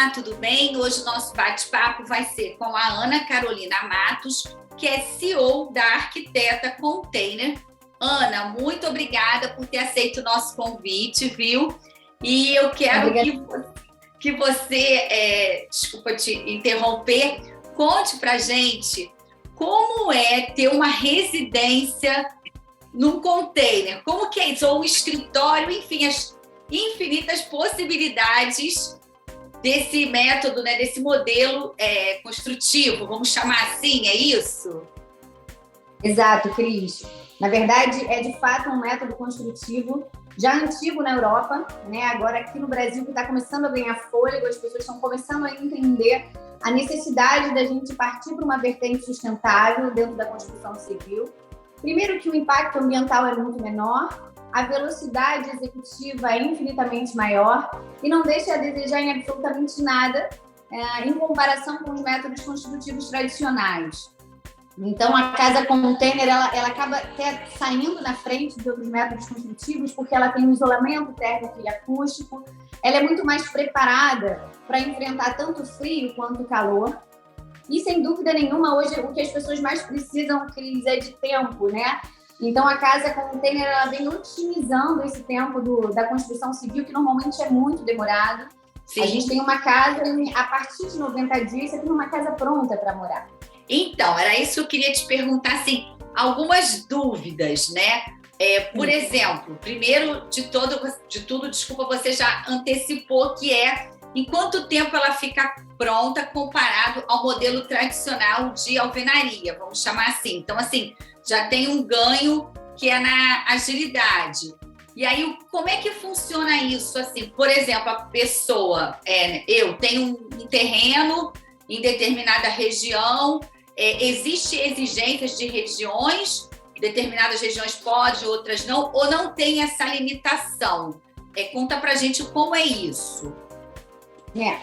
Olá, tudo bem? Hoje o nosso bate-papo vai ser com a Ana Carolina Matos, que é CEO da Arquiteta Container. Ana, muito obrigada por ter aceito o nosso convite, viu? E eu quero que você, desculpa te interromper, conte pra gente como é ter uma residência num container. Como que é isso? Ou um escritório, enfim, as infinitas possibilidades desse método, né, desse modelo construtivo, vamos chamar assim, é isso? Exato, Cris. Na verdade, é de fato um método construtivo já antigo na Europa, né? Agora aqui no Brasil que está começando a ganhar fôlego, as pessoas estão começando a entender a necessidade da gente partir para uma vertente sustentável dentro da construção civil. Primeiro que o impacto ambiental é muito menor, a velocidade executiva é infinitamente maior e não deixa a desejar em absolutamente nada em comparação com os métodos construtivos tradicionais. Então, a casa container ela acaba até saindo na frente de outros métodos construtivos porque ela tem um isolamento térmico e acústico, ela é muito mais preparada para enfrentar tanto frio quanto calor. E, sem dúvida nenhuma, hoje o que as pessoas mais precisam, Cris, é de tempo, né? Então, a casa container ela vem otimizando esse tempo da construção civil, que normalmente é muito demorado. Sim. A gente tem uma casa, a partir de 90 dias, você tem uma casa pronta para morar. Então, era isso que eu queria te perguntar, assim, algumas dúvidas, né? Por exemplo, primeiro de tudo, desculpa, você já antecipou que em quanto tempo ela fica pronta comparado ao modelo tradicional de alvenaria, vamos chamar assim. Então, assim, já tem um ganho que é na agilidade. E aí, como é que funciona isso? Assim, por exemplo, a pessoa, eu tenho um terreno em determinada região, existe exigências de regiões, determinadas regiões podem, outras não, ou não tem essa limitação? Conta pra gente como é isso.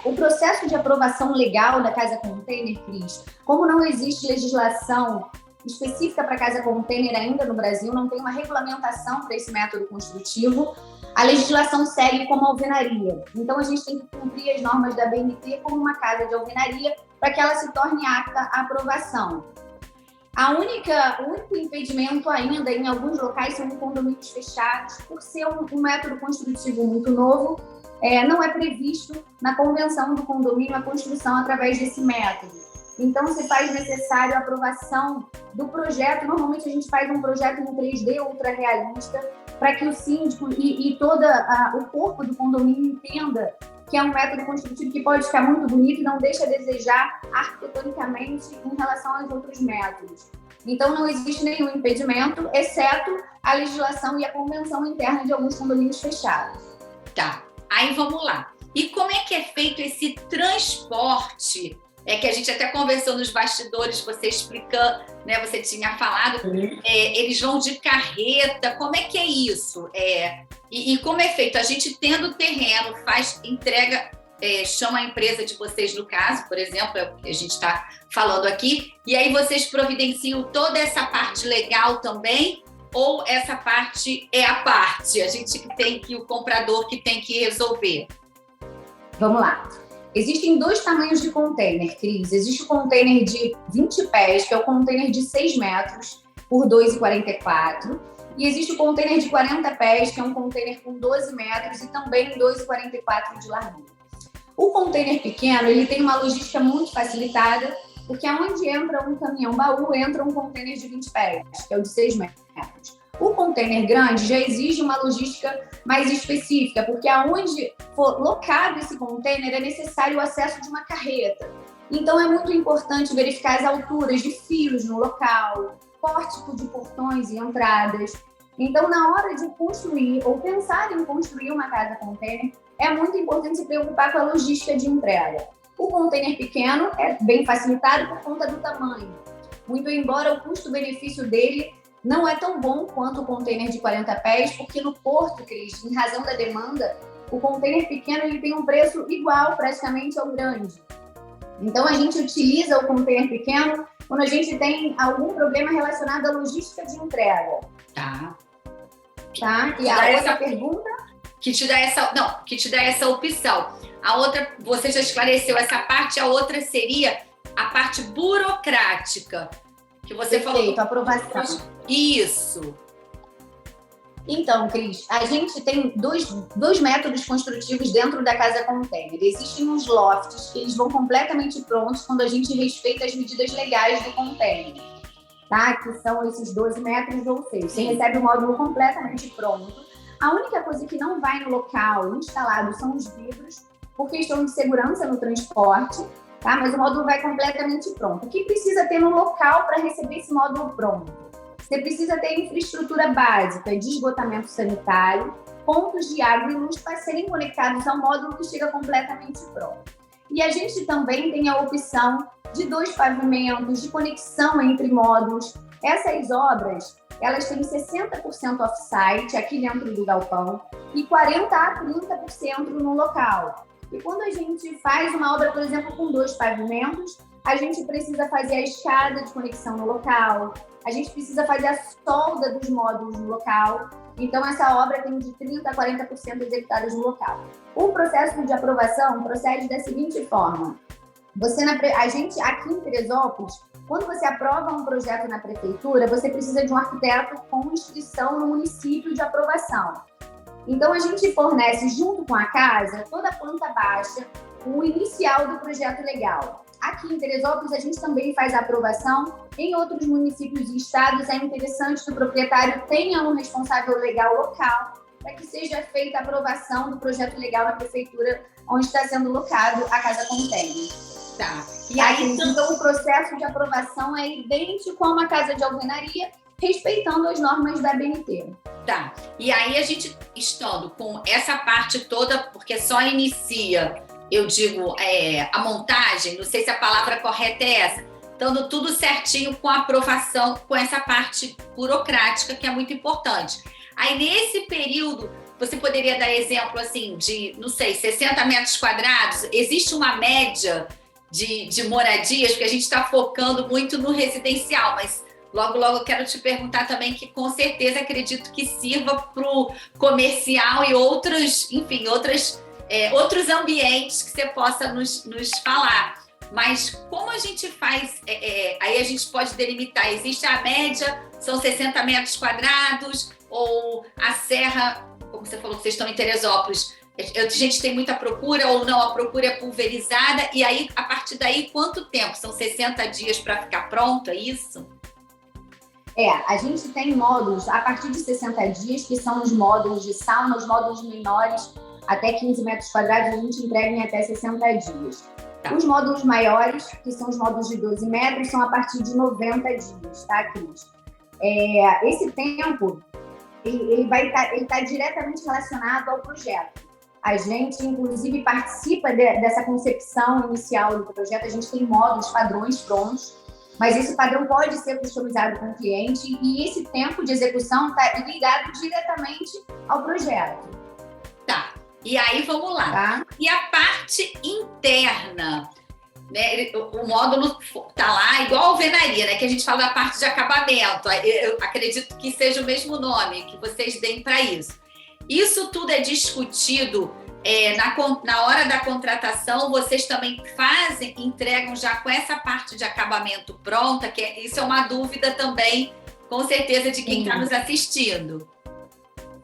O processo de aprovação legal da casa container, Cris, como não existe legislação específica para casa container ainda no Brasil, não tem uma regulamentação para esse método construtivo, a legislação segue como alvenaria. Então, a gente tem que cumprir as normas da BNT como uma casa de alvenaria para que ela se torne apta à aprovação. O único impedimento ainda em alguns locais são condomínios fechados, por ser um método construtivo muito novo, não é previsto na convenção do condomínio a construção através desse método. Então, se faz necessário a aprovação do projeto. Normalmente, a gente faz um projeto em 3D ultra realista para que o síndico e todo o corpo do condomínio entenda que é um método construtivo que pode ficar muito bonito e não deixa a desejar arquitetonicamente em relação aos outros métodos. Então, não existe nenhum impedimento, exceto a legislação e a convenção interna de alguns condomínios fechados. Tá, aí vamos lá. E como é que é feito esse transporte? Que a gente até conversou nos bastidores, você explicando, né? Você tinha falado, eles vão de carreta, como é que é isso? E como é feito? A gente tendo terreno, faz entrega, chama a empresa de vocês no caso, por exemplo, é o que a gente está falando aqui, e aí vocês providenciam toda essa parte legal também, ou essa parte é a parte? A gente o comprador que tem que resolver? Vamos lá. Existem dois tamanhos de container, Cris. Existe o container de 20 pés, que é o container de 6 metros por 2,44. E existe o container de 40 pés, que é um container com 12 metros e também 2,44 de largura. O container pequeno, ele tem uma logística muito facilitada, porque aonde entra um caminhão-baú, entra um container de 20 pés, que é o de 6 metros. O container grande já exige uma logística mais específica, porque aonde for locado esse container é necessário o acesso de uma carreta. Então, é muito importante verificar as alturas de fios no local, pórtico de portões e entradas. Então, na hora de construir ou pensar em construir uma casa container, é muito importante se preocupar com a logística de entrega. O container pequeno é bem facilitado por conta do tamanho. Muito embora o custo-benefício dele não é tão bom quanto o container de 40 pés, porque no porto, Cris, em razão da demanda, o container pequeno ele tem um preço igual praticamente ao grande. Então, a gente utiliza o container pequeno quando a gente tem algum problema relacionado à logística de entrega. Tá. E a outra pergunta? Que te dá essa opção. A outra, você já esclareceu essa parte, a outra seria a parte burocrática, que você Perfeito, falou. Aprovação. Isso. Então, Cris, a gente tem dois métodos construtivos dentro da casa container. Existem os lofts, que eles vão completamente prontos quando a gente respeita as medidas legais do container, tá? Que são esses 12 metros ou 6. Você recebe o módulo completamente pronto. A única coisa que não vai no local instalado são os vidros, por questão de segurança no transporte, tá? Mas o módulo vai completamente pronto. O que precisa ter no local para receber esse módulo pronto? Você precisa ter infraestrutura básica de esgotamento sanitário, pontos de água e luz para serem conectados ao módulo que chega completamente pronto. E a gente também tem a opção de 2 pavimentos, de conexão entre módulos. Essas obras, elas têm 60% off-site, aqui dentro do galpão, e 40% a 30% no local. E quando a gente faz uma obra, por exemplo, com 2 pavimentos, a gente precisa fazer a escada de conexão no local, a gente precisa fazer a solda dos módulos no local. Então, essa obra tem de 30% a 40% executadas no local. O processo de aprovação procede da seguinte forma. A gente, aqui em Teresópolis, quando você aprova um projeto na prefeitura, você precisa de um arquiteto com inscrição no município de aprovação. Então, a gente fornece, junto com a casa, toda a planta baixa, o inicial do projeto legal. Aqui em Teresópolis, a gente também faz a aprovação. Em outros municípios e estados, é interessante que o proprietário tenha um responsável legal local para que seja feita a aprovação do projeto legal na prefeitura onde está sendo locado a casa container. Tá. E aí, então, o processo de aprovação é idêntico a uma casa de alvenaria, respeitando as normas da ABNT. Tá. E aí, a gente estando com essa parte toda, porque só inicia, eu digo, a montagem, não sei se a palavra correta é essa, estando tudo certinho com a aprovação, com essa parte burocrática, que é muito importante. Aí, nesse período, você poderia dar exemplo, assim, de, não sei, 60 metros quadrados? Existe uma média de moradias, porque a gente está focando muito no residencial, mas logo eu quero te perguntar também, que com certeza acredito que sirva para o comercial e outros, enfim, outros ambientes que você possa nos falar. Mas como a gente faz, aí a gente pode delimitar, existe a média, são 60 metros quadrados, ou a serra, como você falou que vocês estão em Teresópolis, a gente tem muita procura ou não, a procura é pulverizada, e aí, a partir daí, quanto tempo? São 60 dias para ficar pronto, é isso? A gente tem módulos a partir de 60 dias, que são os módulos de sauna, os módulos menores, até 15 metros quadrados, a gente entrega em até 60 dias. Tá. Os módulos maiores, que são os módulos de 12 metros, são a partir de 90 dias, tá, Cris? Esse tempo, ele tá diretamente relacionado ao projeto. A gente, inclusive, participa dessa concepção inicial do projeto. A gente tem módulos, padrões prontos, mas esse padrão pode ser customizado com o cliente e esse tempo de execução está ligado diretamente ao projeto. Tá, e aí vamos lá. Tá. E a parte interna, né? O módulo tá lá, igual a alvenaria, né? Que a gente fala da parte de acabamento. Eu acredito que seja o mesmo nome que vocês deem para isso. Isso tudo é discutido na hora da contratação. Vocês também entregam já com essa parte de acabamento pronta, isso é uma dúvida também, com certeza, de quem está nos assistindo.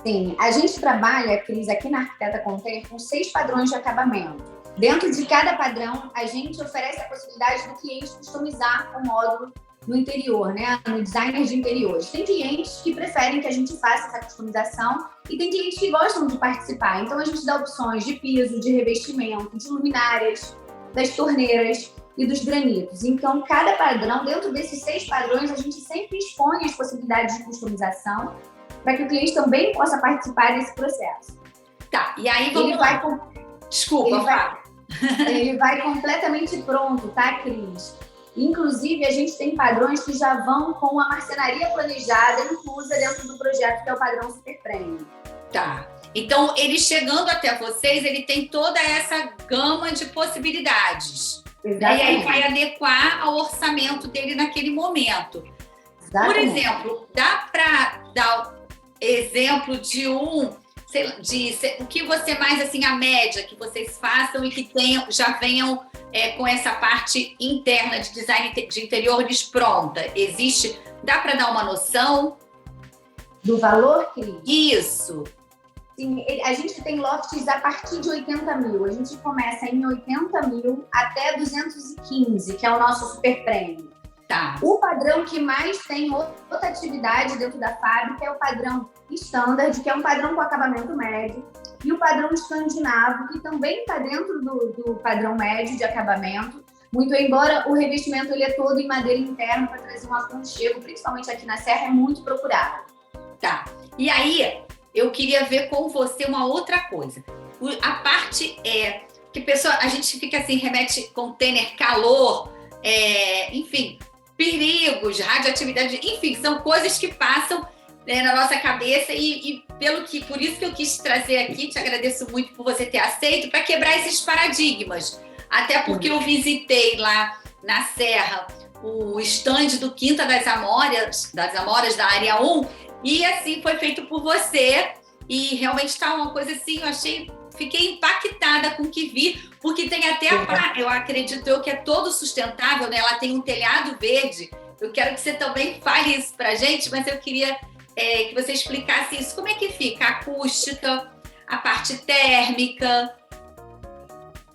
Sim, a gente trabalha, Cris, aqui na Arquiteta Container com 6 padrões de acabamento. Dentro de cada padrão, a gente oferece a possibilidade do cliente customizar o módulo no interior, né? No designer de interiores. Tem clientes que preferem que a gente faça essa customização e tem clientes que gostam de participar. Então, a gente dá opções de piso, de revestimento, de luminárias, das torneiras e dos granitos. Então, cada padrão, dentro desses 6 padrões, a gente sempre expõe as possibilidades de customização para que o cliente também possa participar desse processo. Tá, e aí vamos Ele vai completamente pronto, tá, Cris? Inclusive, a gente tem padrões que já vão com a marcenaria planejada inclusa dentro do projeto, que é o padrão Super Premium. Tá. Então, ele chegando até vocês, ele tem toda essa gama de possibilidades. Exatamente. E aí vai adequar ao orçamento dele naquele momento. Exatamente. Por exemplo, dá para dar exemplo de um sei lá, o que você mais, assim, a média que vocês façam e que já venham com essa parte interna de design de interiores pronta? Existe? Dá para dar uma noção? Do valor, Cris? Isso. Sim, a gente tem lofts a partir de 80 mil. A gente começa em 80 mil até 215, que é o nosso super prêmio. Tá. O padrão que mais tem rotatividade dentro da fábrica é o padrão standard, que é um padrão com acabamento médio, e o padrão escandinavo, que também está dentro do padrão médio de acabamento, muito embora o revestimento ele é todo em madeira interna para trazer um aconchego, principalmente aqui na Serra, é muito procurado. Tá. E aí, eu queria ver com você uma outra coisa. A parte que a gente fica assim, remete container, calor, enfim, perigos, radioatividade, enfim, são coisas que passam na nossa cabeça e por isso que eu quis trazer aqui, te agradeço muito por você ter aceito, para quebrar esses paradigmas. Até porque eu visitei lá na Serra o stand do Quinta das Amoras da área 1, e assim foi feito por você, e realmente está uma coisa assim, fiquei impactada com o que vi, porque tem até eu acredito que é todo sustentável, né? Ela tem um telhado verde. Eu quero que você também fale isso pra gente, mas eu queria que você explicasse isso. Como é que fica a acústica, a parte térmica?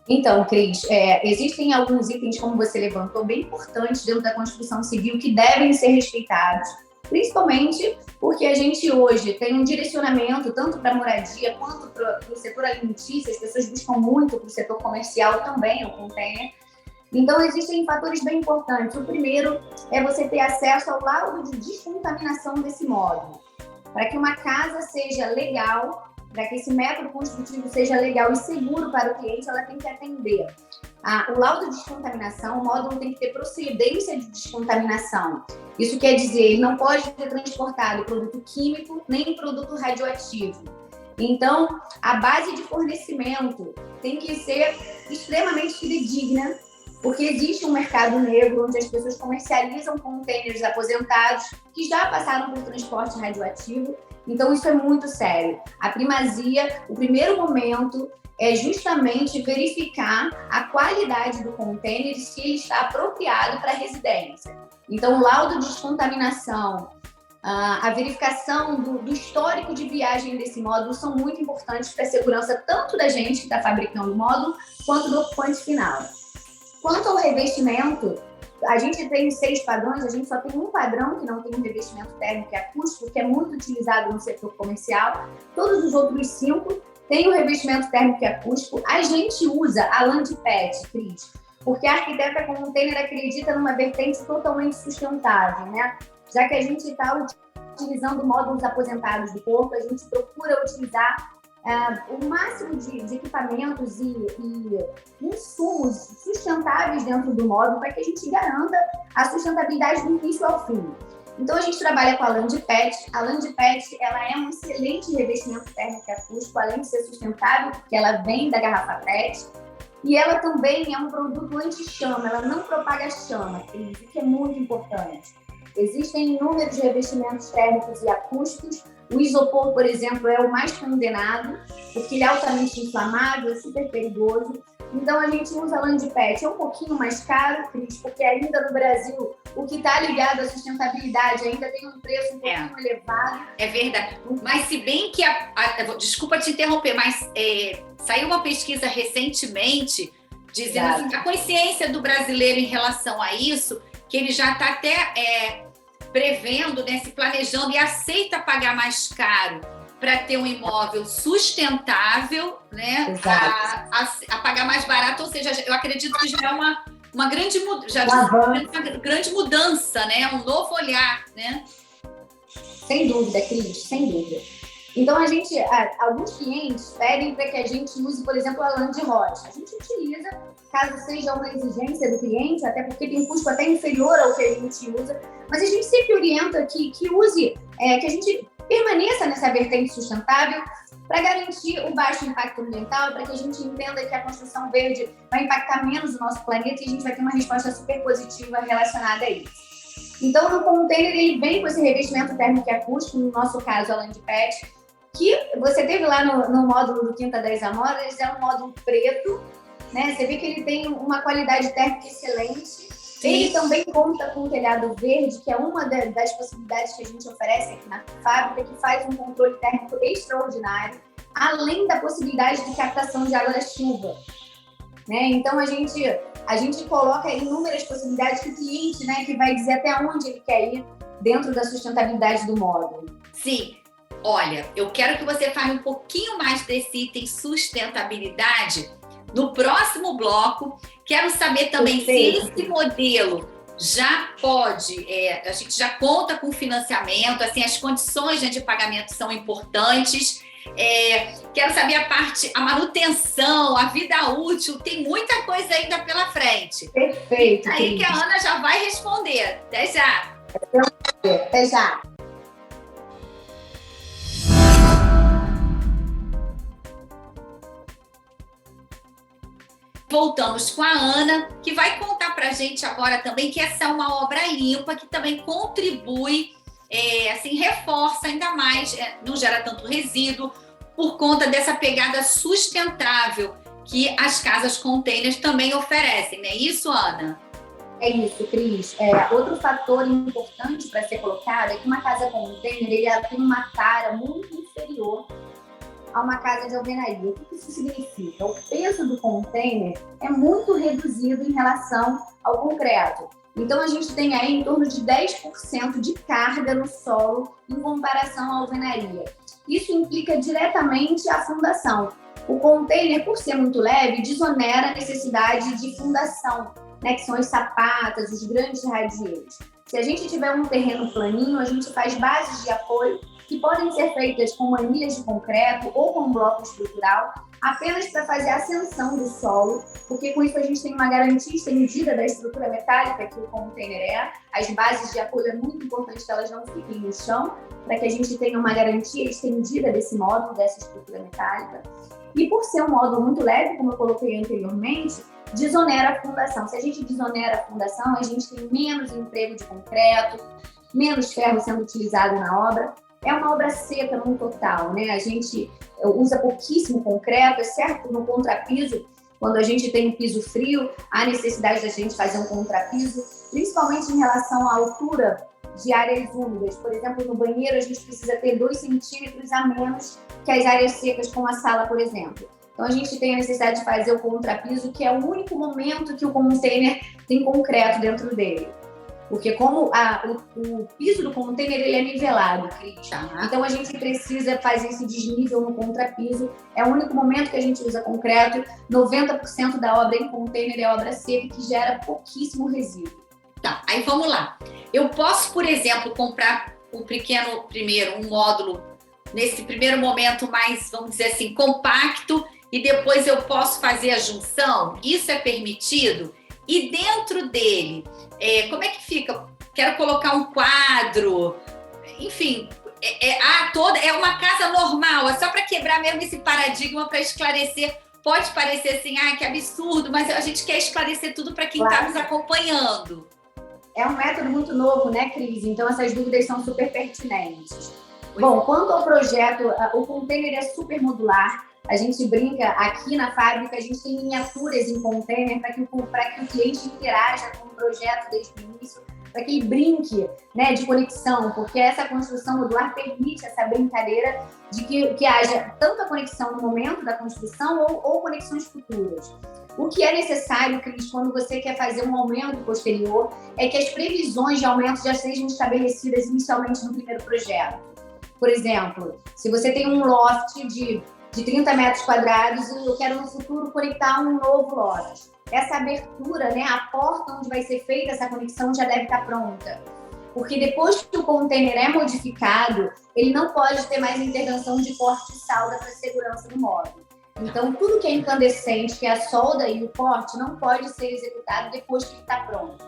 Então, Cris, existem alguns itens, como você levantou, bem importantes dentro da construção civil que devem ser respeitados, principalmente porque a gente hoje tem um direcionamento tanto para a moradia quanto para o setor alimentício. As pessoas buscam muito para o setor comercial também, o container. Então, existem fatores bem importantes. O primeiro é você ter acesso ao laudo de descontaminação desse módulo. Para que uma casa seja legal, para que esse método construtivo seja legal e seguro para o cliente, ela tem que atender o laudo de descontaminação. O módulo tem que ter procedência de descontaminação. Isso quer dizer, ele não pode ser transportado produto químico nem produto radioativo. Então, a base de fornecimento tem que ser extremamente fidedigna, porque existe um mercado negro onde as pessoas comercializam containers aposentados que já passaram por transporte radioativo. Então, isso é muito sério. A primazia, o primeiro momento é justamente verificar a qualidade do container e se ele está apropriado para a residência. Então, o laudo de descontaminação, a verificação do histórico de viagem desse módulo são muito importantes para a segurança tanto da gente que está fabricando o módulo, quanto do ocupante final. Quanto ao revestimento, a gente tem 6 padrões, a gente só tem um padrão que não tem um revestimento térmico e acústico, que é muito utilizado no setor comercial. Todos os outros 5 têm o revestimento térmico e acústico. A gente usa a Landpet, Cris, porque a arquiteta container acredita numa vertente totalmente sustentável, né? Já que a gente está utilizando módulos aposentados do corpo, a gente procura utilizar o máximo de equipamentos e insumos sustentáveis dentro do módulo para que a gente garanta a sustentabilidade do início ao fim. Então, a gente trabalha com a Landpet. A Landpet, ela é um excelente revestimento térmico e acústico, além de ser sustentável, porque ela vem da garrafa PET. E ela também é um produto anti-chama, ela não propaga chama, o que é muito importante. Existem inúmeros revestimentos térmicos e acústicos. O isopor, por exemplo, é o mais condenado, porque ele é altamente inflamável, super perigoso. Então, a gente usa a Landpet. É um pouquinho mais caro, Cris, porque ainda no Brasil, o que está ligado à sustentabilidade ainda tem um preço um pouquinho elevado. É verdade. Mas se bem que, desculpa te interromper, mas saiu uma pesquisa recentemente dizendo assim, a consciência do brasileiro em relação a isso, que ele já está até prevendo, né, se planejando e aceita pagar mais caro para ter um imóvel sustentável, né, a pagar mais barato. Ou seja, eu acredito que já é uma grande mudança, né, um novo olhar, né? Sem dúvida, Cris, sem dúvida. Então, alguns clientes pedem para que a gente use, por exemplo, a lã de rocha. A gente utiliza, caso seja uma exigência do cliente, até porque tem um custo até inferior ao que a gente usa, mas a gente sempre orienta que use, que a gente permaneça nessa vertente sustentável para garantir o baixo impacto ambiental, para que a gente entenda que a construção verde vai impactar menos o nosso planeta e a gente vai ter uma resposta super positiva relacionada a isso. Então, no container, ele vem com esse revestimento térmico e acústico, no nosso caso, a Landpet, que você teve lá no módulo do Quinta das Amoras, é um módulo preto, né? Você vê que ele tem uma qualidade térmica excelente. Sim. Ele também conta com um telhado verde, que é uma das possibilidades que a gente oferece aqui na fábrica, que faz um controle térmico extraordinário, além da possibilidade de captação de água da chuva. Né? Então, a gente coloca inúmeras possibilidades que o cliente, né, que vai dizer até onde ele quer ir dentro da sustentabilidade do módulo. Sim. Olha, eu quero que você fale um pouquinho mais desse item sustentabilidade no próximo bloco. Quero saber também se esse modelo já pode, a gente já conta com financiamento, assim, as condições de pagamento são importantes. Quero saber a manutenção, a vida útil, tem muita coisa ainda pela frente. Perfeito. Aí que a Ana já vai responder. Até já. Até já. Voltamos com a Ana, que vai contar para a gente agora também que essa é uma obra limpa, que também contribui, assim, reforça ainda mais, não gera tanto resíduo, por conta dessa pegada sustentável que as casas containers também oferecem, não é isso, Ana? É isso, Cris. Outro fator importante para ser colocado é que uma casa container ela tem uma tara muito inferior a uma casa de alvenaria. O que isso significa? O peso do container é muito reduzido em relação ao concreto. Então, a gente tem aí em torno de 10% de carga no solo em comparação à alvenaria. Isso implica diretamente a fundação. O container, por ser muito leve, desonera a necessidade de fundação, né, que são as sapatas, os grandes radieiros. Se a gente tiver um terreno planinho, a gente faz bases de apoio que podem ser feitas com manilhas de concreto ou com bloco estrutural, apenas para fazer a ascensão do solo, porque com isso a gente tem uma garantia estendida da estrutura metálica que o container é. As bases de apoio é muito importante que elas não fiquem no chão, para que a gente tenha uma garantia estendida desse módulo, dessa estrutura metálica. E por ser um módulo muito leve, como eu coloquei anteriormente, desonera a fundação. Se a gente desonera a fundação, a gente tem menos emprego de concreto, menos ferro sendo utilizado na obra. É uma obra seca no total, né? A gente usa pouquíssimo concreto, exceto no contrapiso. Quando a gente tem um piso frio, há necessidade da gente fazer um contrapiso, principalmente em relação à altura de áreas úmidas. Por exemplo, no banheiro a gente precisa ter 2 centímetros a menos que as áreas secas, como a sala, por exemplo. Então a gente tem a necessidade de fazer o contrapiso, que é o único momento que o container tem concreto dentro dele. Porque como o piso do container ele é nivelado, Cris. Então a gente precisa fazer esse desnível no contrapiso. É o único momento que a gente usa concreto. 90% da obra em container é obra seca, que gera pouquíssimo resíduo. Tá, aí vamos lá. Eu posso, por exemplo, comprar um módulo, nesse primeiro momento mais, vamos dizer assim, compacto, e depois eu posso fazer a junção? Isso é permitido? E dentro dele, como é que fica? Quero colocar um quadro, enfim, é uma casa normal, é só para quebrar mesmo esse paradigma, para esclarecer. Pode parecer assim, que absurdo, mas a gente quer esclarecer tudo para quem está nos acompanhando. É um método muito novo, né, Cris? Então essas dúvidas são super pertinentes. Bom, quanto ao projeto, o container é super modular. A gente brinca aqui na fábrica, a gente tem miniaturas em container para que o cliente interaja com o projeto desde o início, para que ele brinque, né, de conexão, porque essa construção modular permite essa brincadeira de que haja tanto a conexão no momento da construção ou conexões futuras. O que é necessário, Cris, quando você quer fazer um aumento posterior, é que as previsões de aumento já sejam estabelecidas inicialmente no primeiro projeto. Por exemplo, se você tem um loft de 30 metros quadrados e eu quero no futuro conectar um novo loft. Essa abertura, né, a porta onde vai ser feita essa conexão já deve estar pronta. Porque depois que o container é modificado, ele não pode ter mais intervenção de corte e solda para segurança do módulo. Então, tudo que é incandescente, que é a solda e o corte, não pode ser executado depois que ele está pronto.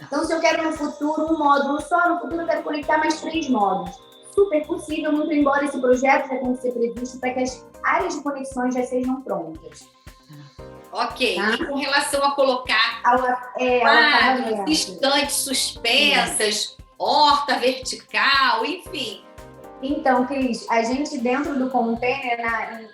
Então, se eu quero no futuro um módulo só, no futuro eu quero conectar mais 3 módulos. Super possível, muito embora esse projeto já tenha que ser previsto para que as áreas de conexões já sejam prontas. Ok. Tá? E com relação a colocar estantes suspensas, horta vertical, enfim, Então, Cris, a gente dentro do container,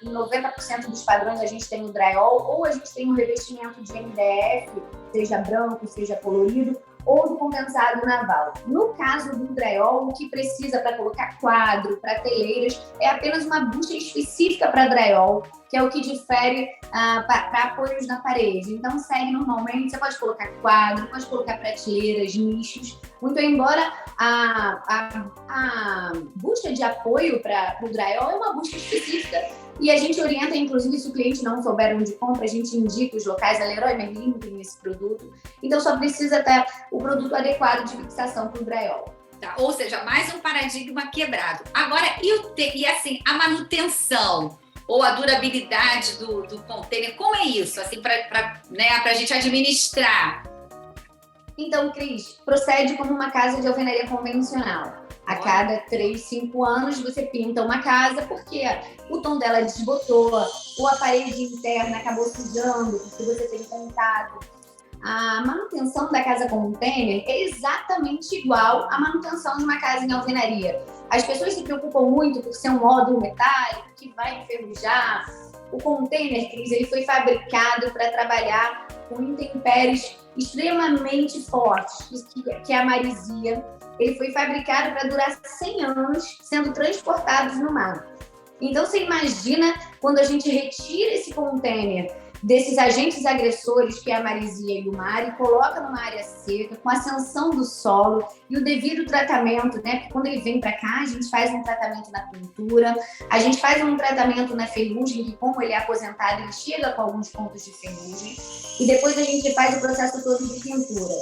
em 90% dos padrões, a gente tem o drywall, ou a gente tem um revestimento de MDF, seja branco, seja colorido, ou do condensado naval. No caso do drywall, o que precisa para colocar quadro, para teleiras, é apenas uma bucha específica para drywall, que é o que difere para apoios na parede. Então, segue normalmente, você pode colocar quadro, pode colocar prateleiras, nichos, muito embora a bucha de apoio para o drywall é uma bucha específica. E a gente orienta, inclusive, se o cliente não souber onde compra, a gente indica os locais, a Leroy Merlin tem esse produto. Então, só precisa ter o produto adequado de fixação para o drywall. Tá, ou seja, mais um paradigma quebrado. Agora, e assim, a manutenção ou a durabilidade do container, como é isso? Assim, para a gente administrar? Então, Cris, procede como uma casa de alvenaria convencional. A cada 3, 5 anos você pinta uma casa porque o tom dela desbotou, ou a parede interna acabou sujando, porque você tem contato. A manutenção da casa container é exatamente igual à manutenção de uma casa em alvenaria. As pessoas se preocupam muito por ser um módulo metálico que vai enferrujar. O container, Cris, ele foi fabricado para trabalhar com intempéries extremamente fortes, que é a marisia. Ele foi fabricado para durar 100 anos sendo transportados no mar. Então, você imagina quando a gente retira esse container desses agentes agressores, que é a marisia e o mar, e coloca numa área seca, com a ascensão do solo e o devido tratamento, né? Porque quando ele vem para cá, a gente faz um tratamento na pintura, a gente faz um tratamento na ferrugem, que como ele é aposentado, ele chega com alguns pontos de ferrugem, e depois a gente faz o processo todo de pintura.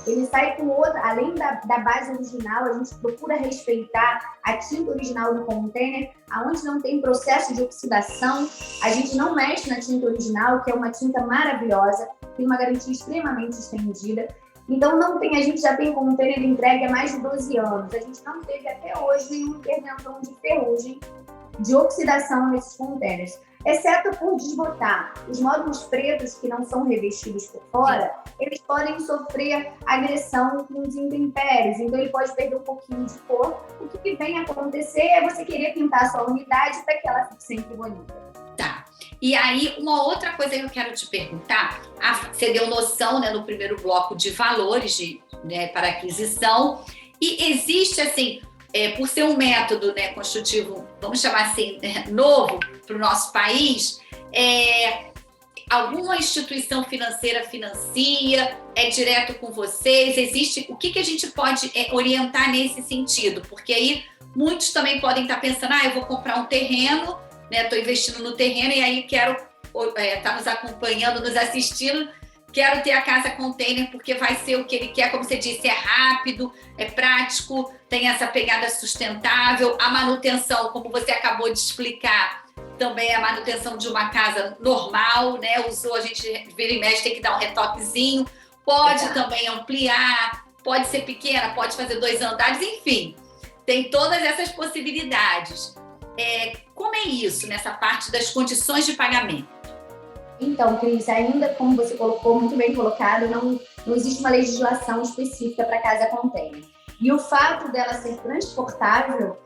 Ele sai com outra, além da base original, a gente procura respeitar a tinta original do container, aonde não tem processo de oxidação, a gente não mexe na tinta original, que é uma tinta maravilhosa, tem uma garantia extremamente estendida. Então, a gente já tem container entregue há mais de 12 anos. A gente não teve até hoje nenhuma intervenção de ferrugem, de oxidação nesses containers, exceto por desbotar. Os módulos pretos que não são revestidos por fora, eles podem sofrer agressão com os intempéries, então ele pode perder um pouquinho de cor. O que vem acontecer é você querer pintar a sua unidade para que ela fique sempre bonita. Tá. E aí, uma outra coisa que eu quero te perguntar, você deu noção, né, no primeiro bloco de valores para aquisição, e existe, assim, por ser um método, né, construtivo, vamos chamar assim, novo para o nosso país, alguma instituição financeira financia, é direto com vocês, existe, o que a gente pode orientar nesse sentido? Porque aí muitos também podem estar pensando, eu vou comprar um terreno, né, estou investindo no terreno e aí quero estar nos acompanhando, nos assistindo, quero ter a casa container porque vai ser o que ele quer, como você disse, é rápido, é prático, tem essa pegada sustentável, a manutenção, como você acabou de explicar, também é a manutenção de uma casa normal, né? A gente vira e mexe, tem que dar um retoquezinho, pode também ampliar, pode ser pequena, pode fazer 2 andares, enfim, tem todas essas possibilidades. Como é isso nessa parte das condições de pagamento? Então, Cris, ainda como você colocou, muito bem colocado, não existe uma legislação específica para casa container. E o fato dela ser transportável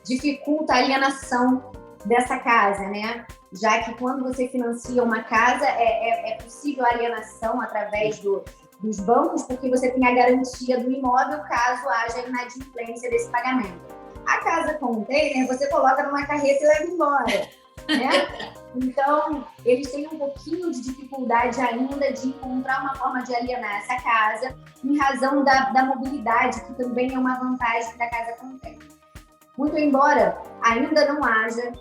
dificulta a alienação dessa casa, né? Já que quando você financia uma casa, é possível a alienação através dos bancos, porque você tem a garantia do imóvel caso haja inadimplência desse pagamento. A casa container, você coloca numa carreta e leva embora, né? Então, eles têm um pouquinho de dificuldade ainda de encontrar uma forma de alienar essa casa, em razão da mobilidade, que também é uma vantagem da casa container. Muito embora ainda não haja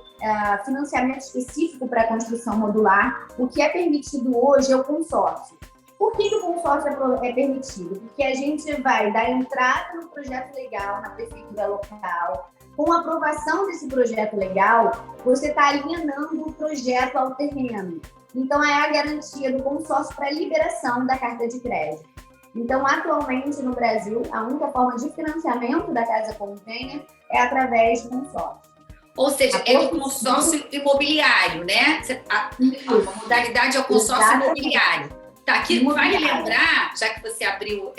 financiamento específico para a construção modular, o que é permitido hoje é o consórcio. Por que o consórcio é permitido? Porque a gente vai dar entrada no projeto legal na prefeitura local. Com a aprovação desse projeto legal, você está alienando o projeto ao terreno. Então, é a garantia do consórcio para a liberação da carta de crédito. Então, atualmente, no Brasil, a única forma de financiamento da casa container é através do consórcio. Ou seja, é o consórcio imobiliário, né? A modalidade é o consórcio imobiliário. Tá, aqui vale lembrar, já que você abriu,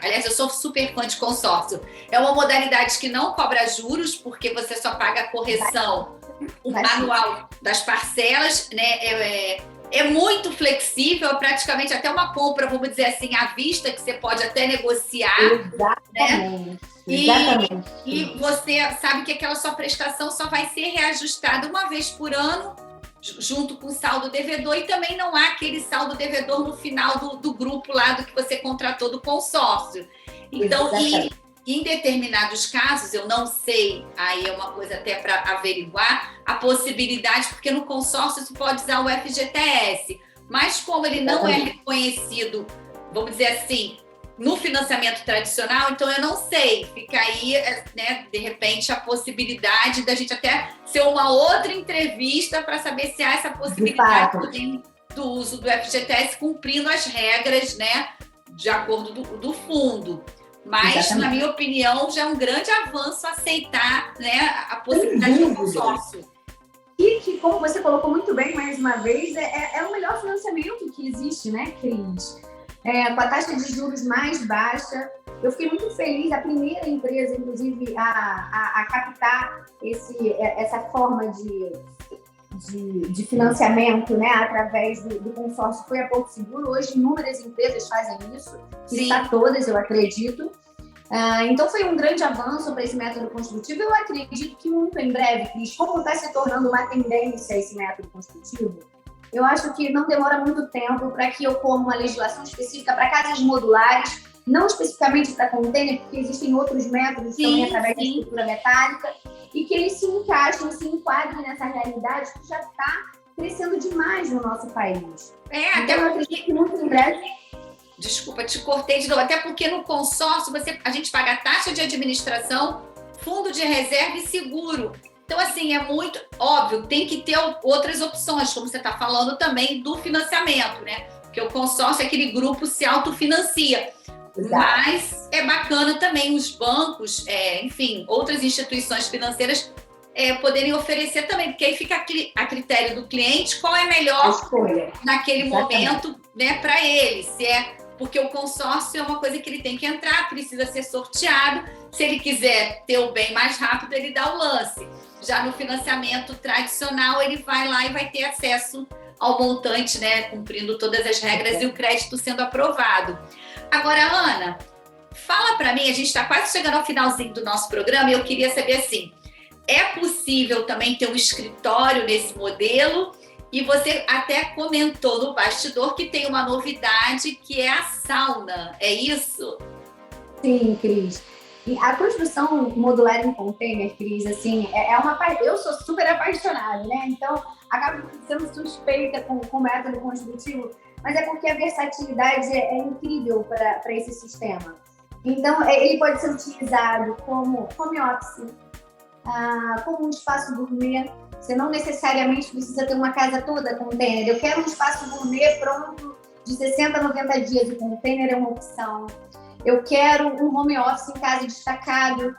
aliás, eu sou super fã de consórcio, é uma modalidade que não cobra juros, porque você só paga a correção anual das parcelas, né? É muito flexível, é praticamente até uma compra, vamos dizer assim, à vista, que você pode até negociar. Exatamente. Né? Exatamente. E você sabe que aquela sua prestação só vai ser reajustada uma vez por ano, junto com o saldo devedor, e também não há aquele saldo devedor no final do grupo lá do que você contratou do consórcio. Então, em determinados casos, eu não sei, aí é uma coisa até para averiguar, a possibilidade, porque no consórcio você pode usar o FGTS, mas como ele não é reconhecido, vamos dizer assim, no financiamento tradicional, então eu não sei, fica aí, né, de repente, a possibilidade da gente até ser uma outra entrevista para saber se há essa possibilidade do uso do FGTS cumprindo as regras, né, de acordo do fundo. Mas, na minha opinião, já é um grande avanço aceitar, né, a possibilidade do consórcio. E que, como você colocou muito bem, mais uma vez, é o melhor financiamento que existe, né, Cris? Com a taxa de juros mais baixa. Eu fiquei muito feliz, a primeira empresa, inclusive, a captar essa forma de financiamento, né, através do consórcio foi a Porto Seguro. Hoje, inúmeras empresas fazem isso, está todas, eu acredito. Então, foi um grande avanço para esse método construtivo. Eu acredito que muito em breve, Cris, como está se tornando uma tendência esse método construtivo, eu acho que não demora muito tempo para que ocorra uma legislação específica para casas modulares, não especificamente para container, porque existem outros métodos também através da estrutura metálica, e que eles se encaixem, se enquadrem nessa realidade que já está crescendo demais no nosso país. Até eu acredito que muito em breve... Desculpa, te cortei de novo. Até porque no consórcio a gente paga taxa de administração, fundo de reserva e seguro. Então, assim, é muito óbvio, tem que ter outras opções, como você está falando também do financiamento, né? Porque o consórcio é aquele grupo se autofinancia. Exato. Mas é bacana também os bancos, enfim, outras instituições financeiras poderem oferecer também, porque aí fica a critério do cliente qual é melhor naquele momento, né, para ele. Se porque o consórcio é uma coisa que ele tem que entrar, precisa ser sorteado. Se ele quiser ter o bem mais rápido, ele dá o lance. Já no financiamento tradicional, ele vai lá e vai ter acesso ao montante, né, cumprindo todas as regras e o crédito sendo aprovado. Agora, Ana, fala para mim, a gente está quase chegando ao finalzinho do nosso programa e eu queria saber assim, é possível também ter um escritório nesse modelo? E você até comentou no bastidor que tem uma novidade que é a sauna, é isso? Sim, Cris. E a construção modular em container, Cris, assim, eu sou super apaixonada, né? Então, acabo sendo suspeita com o método construtivo, mas é porque a versatilidade é incrível para esse sistema. Então, ele pode ser utilizado como home office, como um espaço gourmet. Você não necessariamente precisa ter uma casa toda container. Eu quero um espaço gourmet pronto de 60 a 90 dias. O container é uma opção. Eu quero um home office em casa destacado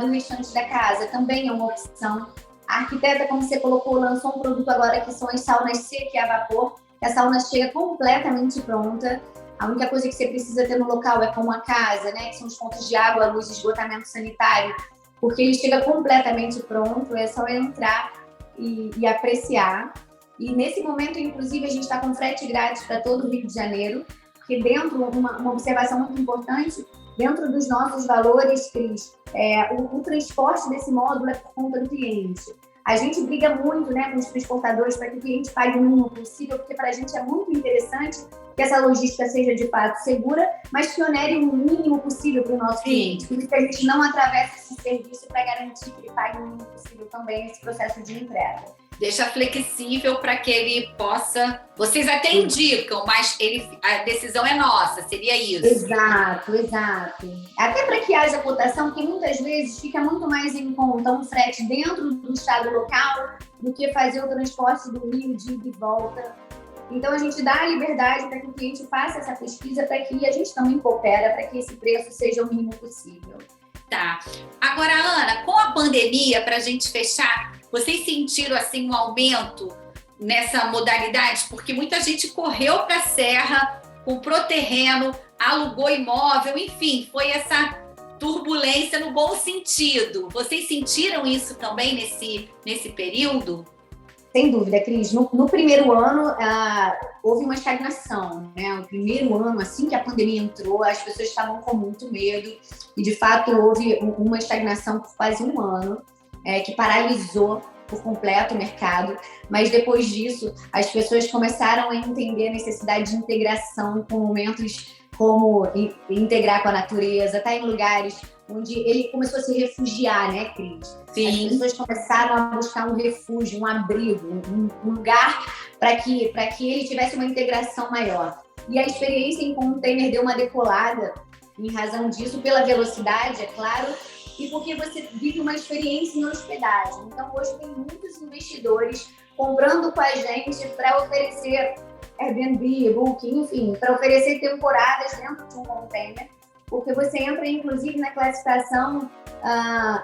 do restante da casa. Também é uma opção. A arquiteta, como você colocou, lançou um produto agora que são as saunas seca e a vapor. A sauna chega completamente pronta. A única coisa que você precisa ter no local é como a casa, né? Que são os pontos de água, luz, esgotamento sanitário. Porque ele chega completamente pronto. É só entrar e apreciar. E nesse momento, inclusive, a gente está com frete grátis para todo o Rio de Janeiro, porque dentro, uma observação muito importante, dentro dos nossos valores, Cris, o transporte desse módulo é por conta do cliente. A gente briga muito, né, com os transportadores para que o cliente pague o mínimo possível, porque para a gente é muito interessante que essa logística seja de fato segura, mas que onere o mínimo possível para o nosso cliente. Por isso que a gente não atravessa esse serviço para garantir que ele pague o mínimo possível também nesse processo de entrega. Deixa flexível para que ele possa... Vocês até indicam, mas a decisão é nossa, seria isso? Exato. Até para que haja cotação, que muitas vezes fica muito mais em conta um frete dentro do estado local do que fazer o transporte do Rio de ida e volta. Então, a gente dá a liberdade para que o cliente faça essa pesquisa, para que a gente também coopera, para que esse preço seja o mínimo possível. Tá. Agora, Ana, com a pandemia, para a gente fechar, vocês sentiram assim um aumento nessa modalidade? Porque muita gente correu para a serra comprou terreno, alugou imóvel, enfim, foi essa turbulência no bom sentido. Vocês sentiram isso também nesse período? Sem dúvida, Cris. No primeiro ano, houve uma estagnação, né? O primeiro ano, assim que a pandemia entrou, as pessoas estavam com muito medo e, de fato, houve uma estagnação por quase um ano, que paralisou por completo o mercado. Mas, depois disso, as pessoas começaram a entender a necessidade de integração com momentos como integrar com a natureza, estar em lugares onde ele começou a se refugiar, né, Cris? Sim. As pessoas começaram a buscar um refúgio, um abrigo, um lugar para que ele tivesse uma integração maior. E a experiência em container deu uma decolada em razão disso, pela velocidade, é claro, e porque você vive uma experiência em hospedagem. Então, hoje tem muitos investidores comprando com a gente para oferecer Airbnb, Booking, enfim, para oferecer temporadas dentro de um container, porque você entra, inclusive, na classificação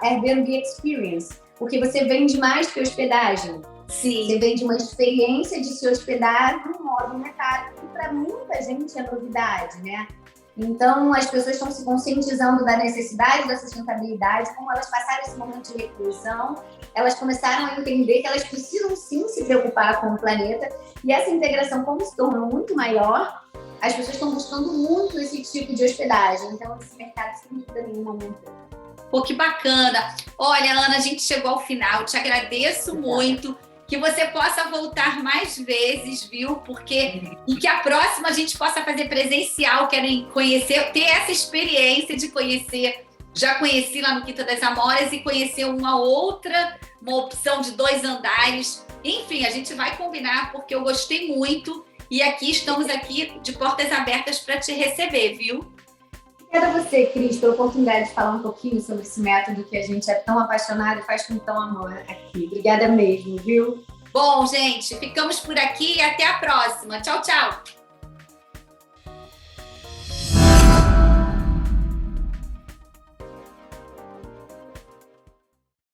Airbnb Experience, porque você vende mais que hospedagem. Sim. Você vende uma experiência de se hospedar num modo mercado, que para muita gente é novidade, né? Então, as pessoas estão se conscientizando da necessidade da sustentabilidade, como elas passaram esse momento de reclusão, elas começaram a entender que elas precisam sim se preocupar com o planeta, e essa integração, como se tornou muito maior, as pessoas estão buscando muito esse tipo de hospedagem. Então, esse mercado, sem dúvida nenhuma, aumentou. Pô, que bacana! Olha, Ana, a gente chegou ao final. Te agradeço muito. Que você possa voltar mais vezes, viu? E que a próxima a gente possa fazer presencial, querem conhecer, ter essa experiência de conhecer. Já conheci lá no Quinta das Amoras e conhecer uma opção de 2 andares. Enfim, a gente vai combinar, porque eu gostei muito. E estamos aqui de portas abertas para te receber, viu? Obrigada a você, Cris, pela oportunidade de falar um pouquinho sobre esse método que a gente é tão apaixonado e faz com tão amor aqui. Obrigada mesmo, viu? Bom, gente, ficamos por aqui e até a próxima. Tchau, tchau!